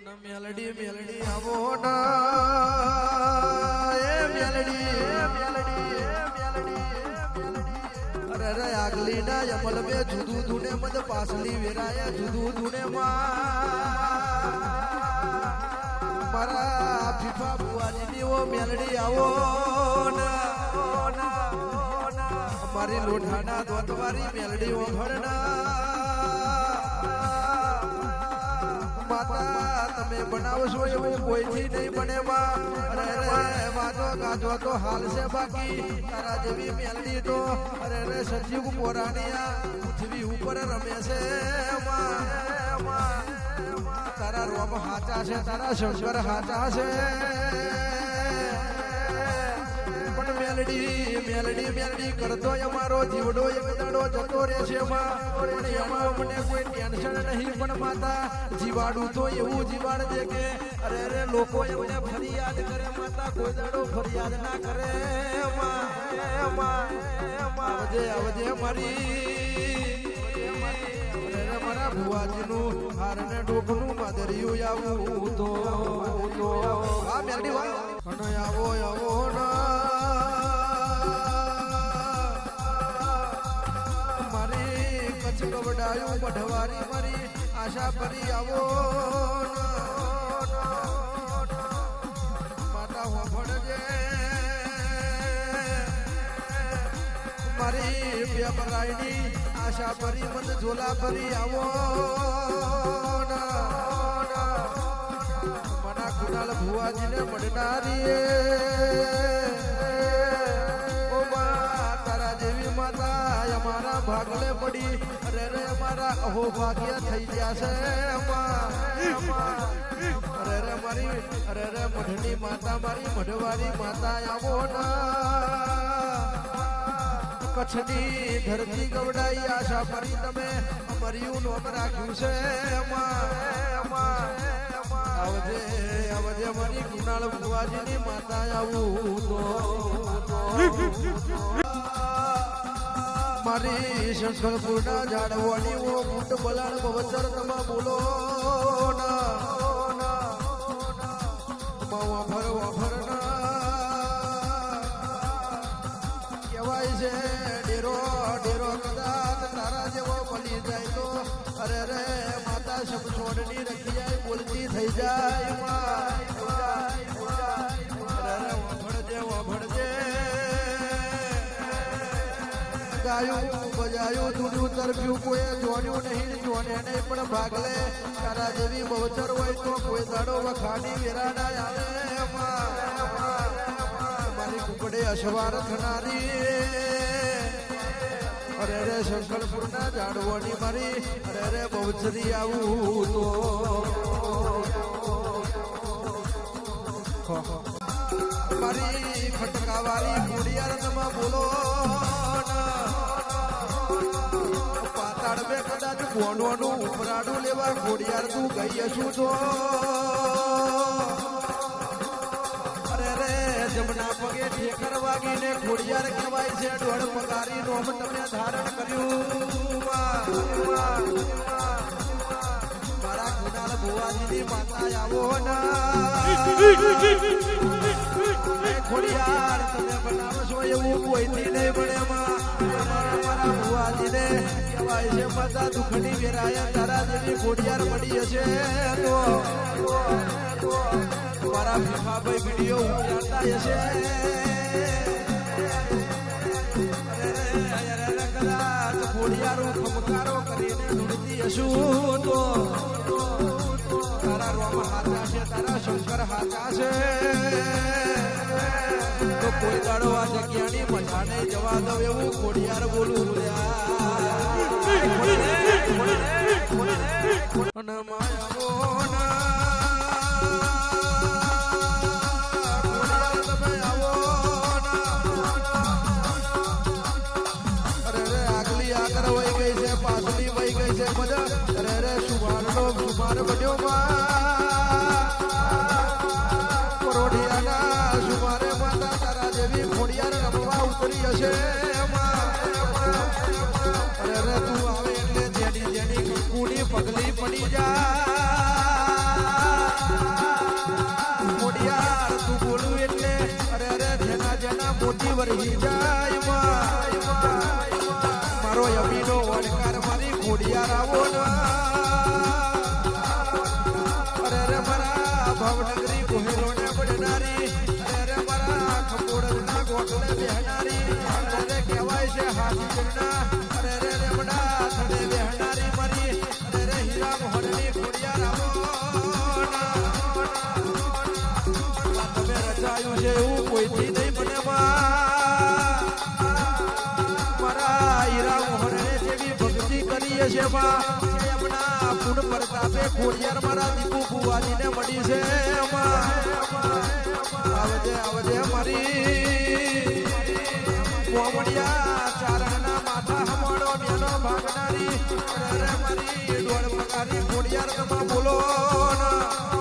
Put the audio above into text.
મેલડી મેલડી આવો ના એ મેલડી અરે રે આગલી ના યમલ મે જુદુ ધુને મદ પાસલી વેરાયા જુદુ ધુને મારા ફીફા બુઆજી ની ઓ મેલડી આવો ના અમારી લોઢાના દોતવારી મેલડી ઓભળના તમે બનાવશો એવું કોઈથી નહીં બને અરે રે વાજો ગાજો તો હાલ છે બાકી તારા જેવી મેલડી તો અરે રે સજીવ પોરાણિયા પૃથ્વી ઉપર રમે છે તારા રોમ હાચા છે તારા શંકર હાચા છે પણ મેલડી કરતો અમારો જીવડો એક દાડો જતો રહે છે પણ એમાં મને કોઈ ટેન્શન નહીં પણ માતા જીવાડું તો એવું જીવાડ દે કે અરે રે લોકો એમને ફરિયાદ કરે માતા કોઈ દાડો ફરિયાદ ના કરે આવજે મારા ભુવાજીનું હારને ડોકનું માદરિયું આવું તો આ મેલડી વાય અને આવો ના કવડાયું મઢવારી મારી આશા પરી આવો માતા હોભળજે મારી બેબરાઈની આશા પરી મન ઝોલા પરી આવો મના કુનાલ ભુવાજીને મળનારી અમારા ભાગલે પડી અરે રે અમારા અહો ભાગ્ય થઈ ગયા છે અરે રે મારી અરે રે મઢની માતા મારી મઢવારી માતા આવો ના કચ્છની ધરતી ગવડાઈ આશા પરી તમે અમર્યું નોમ રાખ્યું છે આવજે મારી કુણાલ ભુવાજીની માતા આવું તો મારી શંકરપુરના ઝાડવાની ઓ ગુંડ બલાડ બવચર તમા બોલો વાફર કહેવાય છે ડેરો કદાચ તારા જેવો બની જાય તો અરે રે માતા શમશોડની રખિયાઈ બોલતી થઈ જાય વાભળજે ગાયું બજાયું દૂધું તરફ્યું કોઈ જોડ્યું નહીં જોને નહીં પણ ભાગલે તારા જેવી બવચર હોય તો કોઈ દાડો વખાણી વેરાડા આવે મારી કુકડે અસવાર થનારી અરે રે શંકરપુરના ઝાડવાની મારી અરે રે બવચરી આવું તો મારી ફટકાવાળી કુડિયાર તમે બોલો પાતાળ કદાચ બોનવાનું ઉપરાડું લેવા ઘોડિયાર તું ગઈ છું તો અરે રે જમના પગે ઠેકર વાગીને ઘોડિયાર કહેવાય છે દોડ પગારી નોમ તમે ધારણ કર્યું મારા કુનાલ ભુવાજીની માતા આવો ના ઘોડિયાર તમે બનાવશો એવું કોઈથી નહીં બને મારા ભુવાજીને કહેવાય છે માતા દુખની વેરાયા તારા જેવી ઘોડિયાર પડી હશે તો મારા ભીખાભાઈ વિડીયો ઉતારતા હશે કદાચ ઘોડિયારો ખમકારો કરીને ઢૂંઢતી હશું તો તારા રોમ હાચા છે તારા શંકર હાચા છે તો કોઈ દાડો આ જગ્યાની મજા નહીં જવા દઉં એવું ઘોડિયાર બોલું પાસલી વહી ગઈ છે મજા અરે રે સુમાર બન્યો કરોડિયાના સુમારે માતા તારા જેવી ઘોડિયાર રમવા ઉતરી હશે અરે રે તું આવે એટલે જેની કંકુની પગલી પડી જા ભાવનગરી કોહેલોને પડનારી અરે મારા ખપોડના ગોઠલે બેહનારી અરે કહેવાય છે હાથીના અરે રે રેમડા થડે બેહનારી મારી અરે હીરા મોહનની ખોડિયા રામો તમે રચાયું છે એવું કોઈથી નહીં બને મારા હીરા મોહનને જેવી ભક્તિ કરી છે એમના પૂર્ણ પ્રતાપે ખોડિયાર મારા દીપુ ભુવાજીને મળી છે આવજે આવજે મારી કોમડિયા ચારણના માથા હમાડો મેનો ભાગનારી મારી ડોળ પગારી ખોડિયાર તમે બોલો ના